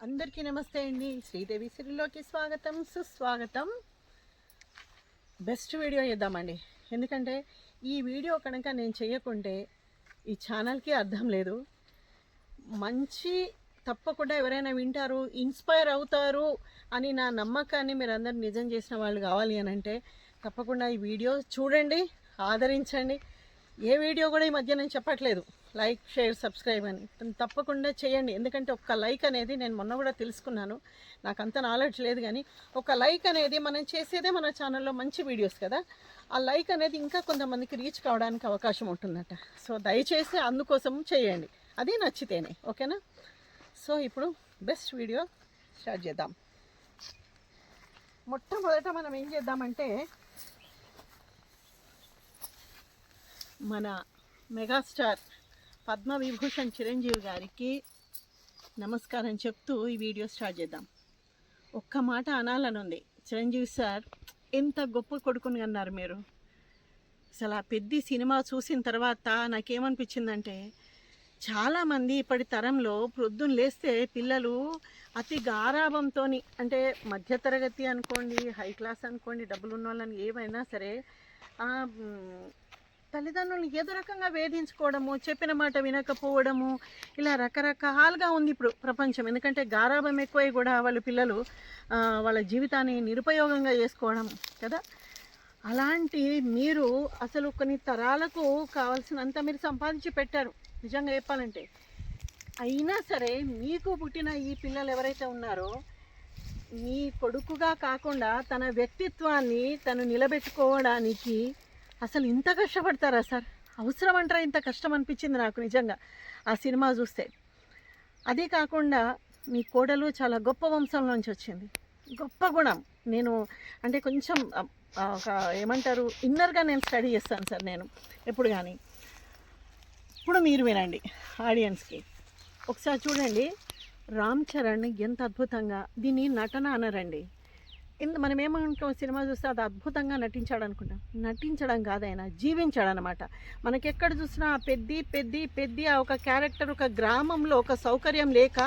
అందరికీ నమస్తే అండి. శ్రీదేవి సిరిలోకి స్వాగతం, సుస్వాగతం. బెస్ట్ వీడియో చేద్దామండి. ఎందుకంటే ఈ వీడియో కనుక నేను చేయకుంటే ఈ ఛానల్కి అర్థం లేదు. మంచి తప్పకుండా ఎవరైనా వింటారు, ఇన్స్పైర్ అవుతారు అని నా నమ్మకాన్ని మీరు అందరు నిజం చేసిన వాళ్ళు కావాలి అని అంటే తప్పకుండా ఈ వీడియో చూడండి, ఆదరించండి. ఏ వీడియో కూడా ఈ మధ్య నేను చెప్పట్లేదు లైక్, షేర్, సబ్స్క్రైబ్ అని. తప్పకుండా చేయండి. ఎందుకంటే ఒక్క లైక్ అనేది నేను మొన్న కూడా తెలుసుకున్నాను, నాకు అంత నాలెడ్జ్ లేదు, కానీ ఒక లైక్ అనేది మనం చేసేదే మన ఛానల్లో మంచి వీడియోస్ కదా, ఆ లైక్ అనేది ఇంకా కొంతమందికి రీచ్ కావడానికి అవకాశం ఉంటుందట. సో దయచేసి అందుకోసం చేయండి, అది నచ్చితేనే. ఓకేనా? సో ఇప్పుడు బెస్ట్ వీడియో స్టార్ట్ చేద్దాం. మొట్టమొదట మనం ఏం చేద్దామంటే మన మెగాస్టార్ పద్మవిభూషణ్ చిరంజీవి గారికి నమస్కారం చెప్తూ ఈ వీడియో స్టార్ట్ చేద్దాం. ఒక్క మాట అనాలని ఉంది. చిరంజీవి సార్, ఎంత గొప్ప కొడుకుని అన్నారు మీరు. అసలు ఆ పెద్ద సినిమా చూసిన తర్వాత నాకేమనిపించిందంటే, చాలామంది ఇప్పటి తరంలో ప్రొద్దున లేస్తే పిల్లలు అతి గారాభంతో, అంటే మధ్యతరగతి అనుకోండి, హై క్లాస్ అనుకోండి, డబ్బులు ఉన్న వాళ్ళని ఏమైనా సరే తల్లిదండ్రులను ఏదో రకంగా వేధించుకోవడము, చెప్పిన మాట వినకపోవడము, ఇలా రకరకాలుగా ఉంది ఇప్పుడు ప్రపంచం. ఎందుకంటే గారాభం ఎక్కువై కూడా వాళ్ళ పిల్లలు వాళ్ళ జీవితాన్ని నిరుపయోగంగా చేసుకోవడం కదా. అలాంటి మీరు అసలు కొన్ని తరాలకు కావాల్సినంత మీరు సంపాదించి పెట్టారు నిజంగా చెప్పాలంటే. అయినా సరే మీకు పుట్టిన ఈ పిల్లలు ఎవరైతే ఉన్నారో, మీ కొడుకుగా కాకుండా తన వ్యక్తిత్వాన్ని తను నిలబెట్టుకోవడానికి అసలు ఇంత కష్టపడతారా సార్? అవసరం అంటారా ఇంత కష్టం అనిపించింది నాకు నిజంగా ఆ సినిమా చూస్తే. అదే కాకుండా మీ కోడలు చాలా గొప్ప వంశం నుంచి వచ్చింది, గొప్ప గుణం. నేను అంటే కొంచెం ఒక ఏమంటారు, ఇన్నర్గా నేను స్టడీ చేస్తాను సార్ నేను ఎప్పుడు కానీ. ఇప్పుడు మీరు వినండి ఆడియన్స్కి. ఒకసారి చూడండి, రామ్ చరణ్ ఎంత అద్భుతంగా, దీన్ని నటన అనరండి. మనం ఏమనుకో, సినిమా చూస్తే అది అద్భుతంగా నటించాడు అనుకుంటాం. నటించడం కాదు, ఆయన జీవించాడు అనమాట. మనకి ఎక్కడ చూసినా పెద్ద ఒక క్యారెక్టర్, ఒక గ్రామంలో ఒక సౌకర్యం లేక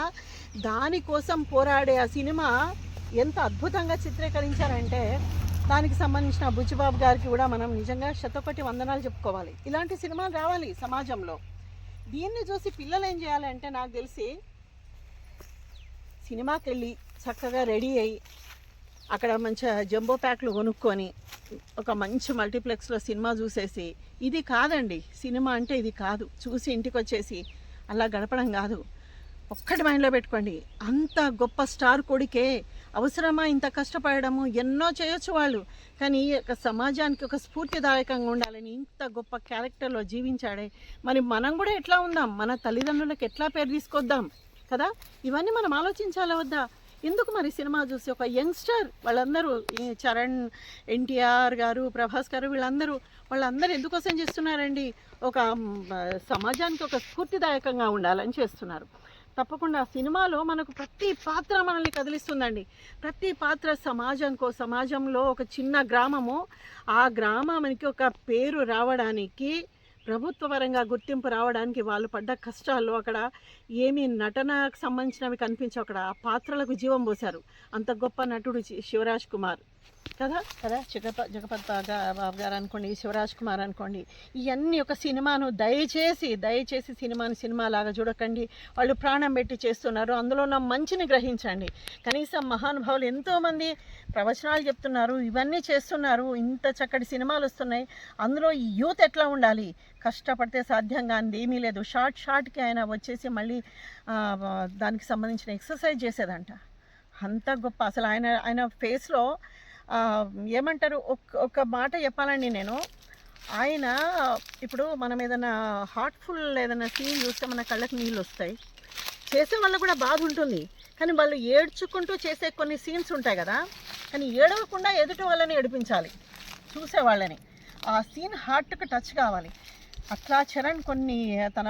దానికోసం పోరాడే ఆ సినిమా ఎంత అద్భుతంగా చిత్రీకరించారంటే, దానికి సంబంధించిన బుచ్చిబాబు గారికి కూడా మనం నిజంగా శతకోటి వందనాలు చెప్పుకోవాలి. ఇలాంటి సినిమాలు రావాలి సమాజంలో. దీన్ని చూసి పిల్లలు ఏం చేయాలంటే, నాకు తెలిసి సినిమాకి వెళ్ళి చక్కగా రెడీ అయ్యి అక్కడ మంచిగా జంబో ప్యాక్లు కొనుక్కొని ఒక మంచి మల్టీప్లెక్స్లో సినిమా చూసేసి, ఇది కాదండి సినిమా అంటే, ఇది కాదు. చూసి ఇంటికి వచ్చేసి అలా గడపడం కాదు. ఒక్కటి మైండ్లో పెట్టుకోండి, అంత గొప్ప స్టార్ కొడుకే అవసరమా ఇంత కష్టపడము? ఎన్నో చేయొచ్చు వాళ్ళు, కానీ ఒక సమాజానికి ఒక స్ఫూర్తిదాయకంగా ఉండాలని ఇంత గొప్ప క్యారెక్టర్లో జీవించాడే. మరి మనం కూడా ఎట్లా ఉందాం, మన తల్లిదండ్రులకు ఎట్లా పేరు తీసుకొద్దాం కదా. ఇవన్నీ మనం ఆలోచించాలా వద్దా? ఎందుకు మరి సినిమా చూసి ఒక యంగ్స్టర్, వాళ్ళందరూ చరణ్, ఎన్టీఆర్ గారు, ప్రభాస్ గారు, వాళ్ళందరూ ఎందుకోసం చేస్తున్నారండి? ఒక సమాజానికి ఒక స్ఫూర్తిదాయకంగా ఉండాలని చేస్తున్నారు. తప్పకుండా సినిమాలో మనకు ప్రతి పాత్ర మనల్ని కదిలిస్తుందండి. ప్రతి పాత్ర సమాజంలో ఒక చిన్న గ్రామము, ఆ గ్రామానికి ఒక పేరు రావడానికి, ప్రభుత్వ పరంగా గుర్తింపు రావడానికి వాళ్ళు పడ్డ కష్టాల్లో అక్కడ ఏమీ నటనకు సంబంధించినవి కనిపించవు. అక్కడ ఆ పాత్రలకు జీవం పోశారు. అంత గొప్ప నటుడు శివరాజ్ కుమార్ కదా. జగపత్ బాబు గారు అనుకోండి, శివరాజ్ కుమార్ అనుకోండి, ఇవన్నీ ఒక సినిమాను దయచేసి సినిమాలాగా చూడకండి. వాళ్ళు ప్రాణం పెట్టి చేస్తున్నారు, అందులో ఉన్న మంచిని గ్రహించండి. కనీసం మహానుభావులు ఎంతోమంది ప్రవచనాలు చెప్తున్నారు, ఇవన్నీ చేస్తున్నారు, ఇంత చక్కటి సినిమాలు వస్తున్నాయి. అందులో ఈ యూత్ ఎట్లా ఉండాలి, కష్టపడితే సాధ్యం కానిది ఏమీ లేదు. షార్ట్కి ఆయన వచ్చేసి మళ్ళీ దానికి సంబంధించిన ఎక్సర్సైజ్ చేసేదంట. అంత గొప్ప అసలు ఆయన ఫేస్లో ఏమంటారు, ఒక మాట చెప్పాలండి నేను. ఆయన ఇప్పుడు మనం ఏదైనా హార్ట్ఫుల్ ఏదైనా సీన్ చూస్తే మన కళ్ళకి నీళ్ళు వస్తాయి. చేసే వాళ్ళకు కూడా బాధ ఉంటుంది, కానీ వాళ్ళు ఏడ్చుకుంటూ చేసే కొన్ని సీన్స్ ఉంటాయి కదా, కానీ ఏడవకుండా ఎదుటి వాళ్ళని ఏడిపించాలి చూసేవాళ్ళని. ఆ సీన్ హార్ట్కి టచ్ కావాలి. అట్లా చరణ్ కొన్ని తన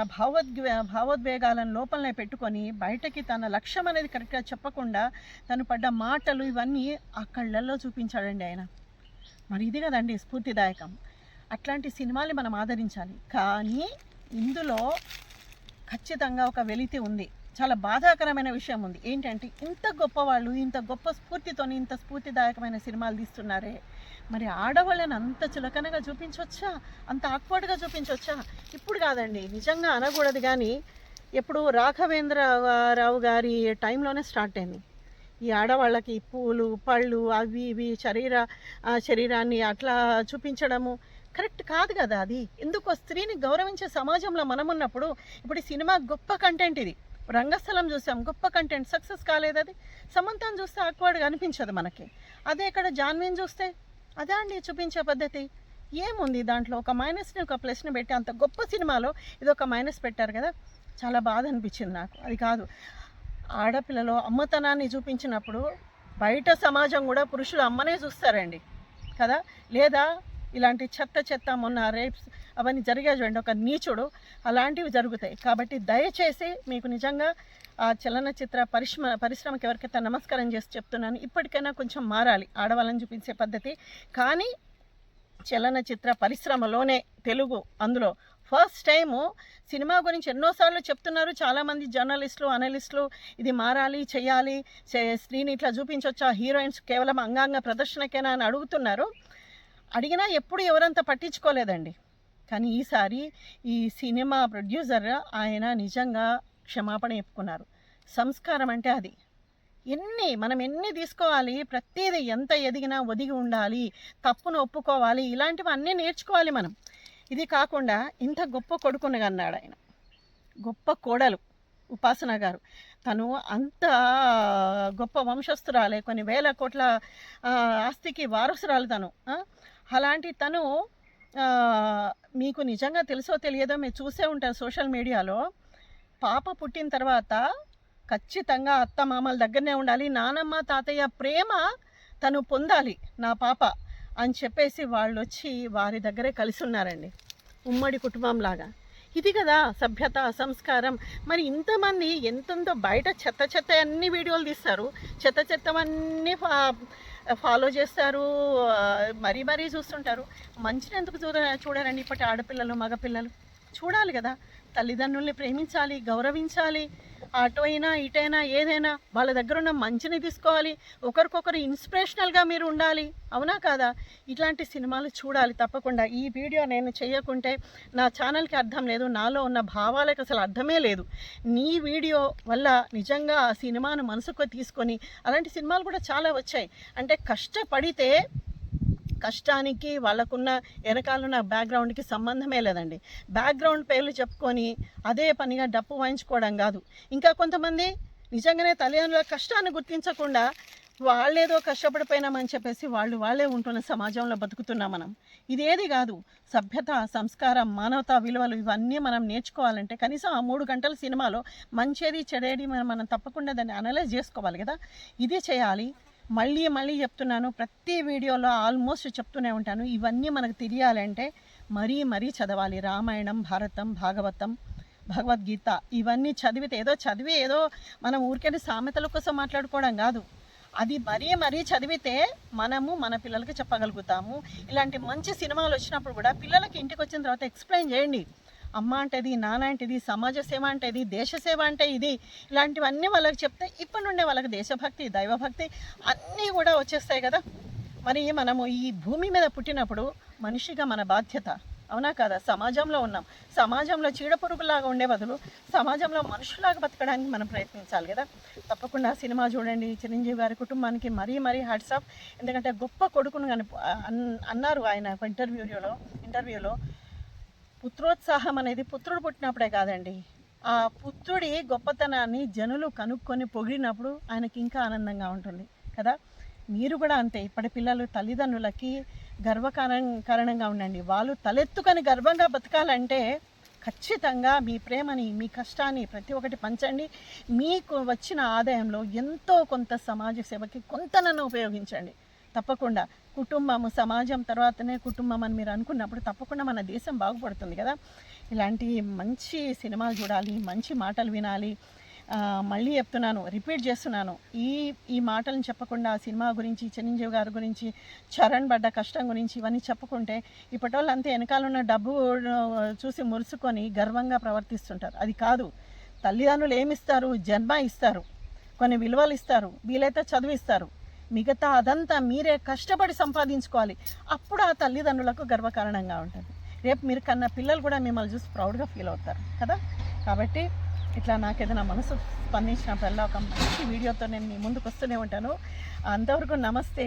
భావోద్వేగాలను లోపలనే పెట్టుకొని బయటకి తన లక్ష్యం అనేది కరెక్ట్గా చెప్పకుండా తను పడ్డ మాటలు ఇవన్నీ ఆ కళ్ళల్లో చూపించాడండి ఆయన. మరి ఇది కదండి స్ఫూర్తిదాయకం. అట్లాంటి సినిమాలు మనం ఆదరించాలి. కానీ ఇందులో ఖచ్చితంగా ఒక వెలితి ఉంది. చాలా బాధాకరమైన విషయం ఉంది. ఏంటంటే ఇంత గొప్పవాళ్ళు ఇంత గొప్ప స్ఫూర్తితోని ఇంత స్ఫూర్తిదాయకమైన సినిమాలు తీస్తున్నారే, మరి ఆడవాళ్ళని అంత చులకనగా చూపించవచ్చా, అంత ఆక్వర్డ్గా చూపించవచ్చా? ఇప్పుడు కాదండి, నిజంగా అనకూడదు, కానీ ఎప్పుడు రాఘవేంద్రరావు గారి టైంలోనే స్టార్ట్ అయింది ఈ ఆడవాళ్ళకి పూలు పళ్ళు అవి ఇవి శరీరాన్ని అట్లా చూపించడము కరెక్ట్ కాదు కదా. అది ఎందుకు స్త్రీని గౌరవించే సమాజంలో మనం ఉన్నప్పుడు, ఇప్పుడు ఈ సినిమా గొప్ప కంటెంట్, ఇది రంగస్థలం చూసాం, గొప్ప కంటెంట్, సక్సెస్ కాలేదు. అది సమంతాన్ని చూస్తే ఆక్వర్డ్గా అనిపించదు మనకి. అదే ఇక్కడ జాన్వీని చూస్తే అదే అండి చూపించే పద్ధతి. ఏముంది దాంట్లో? ఒక మైనస్ని ఒక ప్లస్ని పెట్టి అంత గొప్ప సినిమాలో ఇది ఒక మైనస్ పెట్టారు కదా, చాలా బాధ అనిపించింది నాకు. అది కాదు, ఆడపిల్లలో అమ్మతనాన్ని చూపించినప్పుడు బయట సమాజం కూడా పురుషులు అమ్మనే చూస్తారండి కదా. లేదా ఇలాంటి చెత్త మొన్న రేప్స్ అవన్నీ జరిగాయి చూడండి, ఒక నీచుడు, అలాంటివి జరుగుతాయి. కాబట్టి దయచేసి మీకు నిజంగా ఆ చలనచిత్ర పరిశ్రమకి ఎవరికైతే నమస్కారం చేసి చెప్తున్నాను, ఇప్పటికైనా కొంచెం మారాలి ఆడవాళ్ళని చూపించే పద్ధతి. కానీ చలనచిత్ర పరిశ్రమలోనే తెలుగు అందులో ఫస్ట్ టైము సినిమా గురించి ఎన్నోసార్లు చెప్తున్నారు చాలామంది జర్నలిస్టులు అనలిస్టులు, ఇది మారాలి, చేయాలి, స్త్రీని ఇట్లా చూపించవచ్చా, హీరోయిన్స్ కేవలం అంగాంగ ప్రదర్శనకేనా అని అడుగుతున్నారు. అడిగినా ఎప్పుడు ఎవరంతా పట్టించుకోలేదండి. కానీ ఈసారి ఈ సినిమా ప్రొడ్యూసర్ ఆయన నిజంగా క్షమాపణ చెప్పుకున్నారు. సంస్కారం అంటే అది మనం ఎన్ని తీసుకోవాలి, ప్రతిదీ ఎంత ఎదిగినా ఒదిగి ఉండాలి, తప్పును ఒప్పుకోవాలి, ఇలాంటివి అన్నీ నేర్చుకోవాలి మనం. ఇది కాకుండా ఇంత గొప్ప కొడుకుని అన్నాడు ఆయన, గొప్ప కోడలు ఉపాసన గారు, తను అంత గొప్ప వంశస్థురాలే, కొన్ని వేల కోట్ల ఆస్తికి వారసురాలు తను. అలాంటి తను మీకు నిజంగా తెలుసో తెలియదో మీరు చూసే ఉంటారు సోషల్ మీడియాలో, పాప పుట్టిన తర్వాత ఖచ్చితంగా అత్త మామల దగ్గరనే ఉండాలి, నానమ్మ తాతయ్య ప్రేమ తను పొందాలి నా పాప అని చెప్పేసి వాళ్ళు వచ్చి వారి దగ్గరే కలిసి ఉన్నారండి, ఉమ్మడి కుటుంబంలాగా. ఇది కదా సభ్యత, సంస్కారం. మరి ఇంతమంది ఎంతో బయట చెత్త అన్ని వీడియోలు తీస్తారు, చెత్తవన్నీ ఫాలో చేస్తారు, మరీ చూస్తుంటారు. మంచిని ఎందుకు చూడరండి? ఇప్పటి ఆడపిల్లలు మగపిల్లలు చూడాలి కదా, తల్లిదండ్రుల్ని ప్రేమించాలి, గౌరవించాలి, అటు అయినా ఇటైనా ఏదైనా వాళ్ళ దగ్గర ఉన్న మంచిని తీసుకోవాలి, ఒకరికొకరు ఇన్స్పిరేషనల్గా మీరు ఉండాలి, అవునా కాదా? ఇట్లాంటి సినిమాలు చూడాలి తప్పకుండా. ఈ వీడియో నేను చేయకుంటే నా ఛానల్కి అర్థం లేదు, నాలో ఉన్న భావాలకు అసలు అర్థమే లేదు. నీ వీడియో వల్ల నిజంగా ఆ సినిమాను మనసుకు తీసుకొని, అలాంటి సినిమాలు కూడా చాలా వచ్చాయి. అంటే కష్టపడితే కష్టానికి వాళ్ళకున్న వెనకాలన్న బ్యాక్గ్రౌండ్కి సంబంధమే లేదండి. బ్యాక్గ్రౌండ్ పేర్లు చెప్పుకొని అదే పనిగా డప్పు వాయించుకోవడం కాదు. ఇంకా కొంతమంది నిజంగానే తల్లిదండ్రుల కష్టాన్ని గుర్తించకుండా వాళ్ళేదో కష్టపడిపోయినామని చెప్పేసి వాళ్ళే ఉంటున్న సమాజంలో బతుకుతున్నాం మనం. ఇదేది కాదు. సభ్యత, సంస్కారం, మానవతా విలువలు ఇవన్నీ మనం నేర్చుకోవాలంటే కనీసం ఆ 3 గంటల సినిమాలో మంచేది చెడేది మనం తప్పకుండా దాన్ని అనలైజ్ చేసుకోవాలి కదా. ఇది చేయాలి. మళ్ళీ చెప్తున్నాను, ప్రతి వీడియోలో ఆల్మోస్ట్ చెప్తూనే ఉంటాను, ఇవన్నీ మనకు తెలియాలంటే మరీ చదవాలి. రామాయణం, భారతం, భాగవతం, భగవద్గీత ఇవన్నీ చదివితే ఏదో మనం ఊరికే సామెతల కోసం మాట్లాడుకోవడం కాదు, అది మరీ చదివితే మనము మన పిల్లలకి చెప్పగలుగుతాము. ఇలాంటి మంచి సినిమాలు వచ్చినప్పుడు కూడా పిల్లలకి ఇంటికి వచ్చిన తర్వాత ఎక్స్ప్లెయిన్ చేయండి. అమ్మ అంటే ఇది, నాన్న అంటే ఇది, సమాజ సేవ అంటే ఇది, దేశ సేవ అంటే ఇది, ఇలాంటివన్నీ వాళ్ళకి చెప్తే ఇప్పటి నుండే వాళ్ళకి దేశభక్తి, దైవభక్తి అన్నీ కూడా వచ్చేస్తాయి కదా. మరి మనము ఈ భూమి మీద పుట్టినప్పుడు మనిషిగా మన బాధ్యత, అవునా కదా? సమాజంలో ఉన్నాం, సమాజంలో చీడపురుగులాగా ఉండే బదులు సమాజంలో మనుషులాగా బతకడానికి మనం ప్రయత్నించాలి కదా. తప్పకుండా సినిమా చూడండి. చిరంజీవి గారి కుటుంబానికి మరీ హ్యాట్స్ ఆఫ్. ఎందుకంటే గొప్ప కొడుకును అన్నారు ఆయన ఇంటర్వ్యూలో పుత్రోత్సాహం అనేది పుత్రుడు పుట్టినప్పుడే కాదండి, ఆ పుత్రుడి గొప్పతనాన్ని జనులు కనుక్కొని పొగిడినప్పుడు ఆయనకి ఇంకా ఆనందంగా ఉంటుంది కదా. మీరు కూడా అంతే. ఇప్పటి పిల్లలు తల్లిదండ్రులకి గర్వకారణంగా ఉండండి. వాళ్ళు తలెత్తుకొని గర్వంగా బతకాలంటే ఖచ్చితంగా మీ ప్రేమని, మీ కష్టాన్ని ప్రతి ఒక్కటి పంచండి. మీకు వచ్చిన ఆదాయంలో ఎంతో కొంత సమాజ సేవకి కొంతనన్ను ఉపయోగించండి. తప్పకుండా కుటుంబము, సమాజం తర్వాతనే కుటుంబం అని మీరు అనుకున్నప్పుడు తప్పకుండా మన దేశం బాగుపడుతుంది కదా. ఇలాంటి మంచి సినిమాలు చూడాలి, మంచి మాటలు వినాలి. మళ్ళీ చెప్తున్నాను, రిపీట్ చేస్తున్నాను, ఈ మాటలను చెప్పకుండా సినిమా గురించి, చిరంజీవి గారి గురించి, చరణ్ పడ్డ కష్టం గురించి ఇవన్నీ చెప్పుకుంటే ఇప్పటి వాళ్ళు అంతే వెనకాలన్న డబ్బు చూసి మురుసుకొని గర్వంగా ప్రవర్తిస్తుంటారు. అది కాదు. తల్లిదండ్రులు ఏమిస్తారు? జన్మ ఇస్తారు, కొన్ని విలువలు ఇస్తారు, వీలైతే చదివిస్తారు. మిగతా అదంతా మీరే కష్టపడి సంపాదించుకోవాలి. అప్పుడు ఆ తల్లిదండ్రులకు గర్వకారణంగా ఉంటుంది. రేపు మీరు కన్న పిల్లలు కూడా మిమ్మల్ని చూసి ప్రౌడ్గా ఫీల్ అవుతారు కదా. కాబట్టి ఇట్లా నాకు ఏదైనా మనసు స్పందించినప్పుడల్లా ఒక మంచి వీడియోతో నేను మీ ముందుకు వస్తూనే ఉంటాను. అంతవరకు నమస్తే.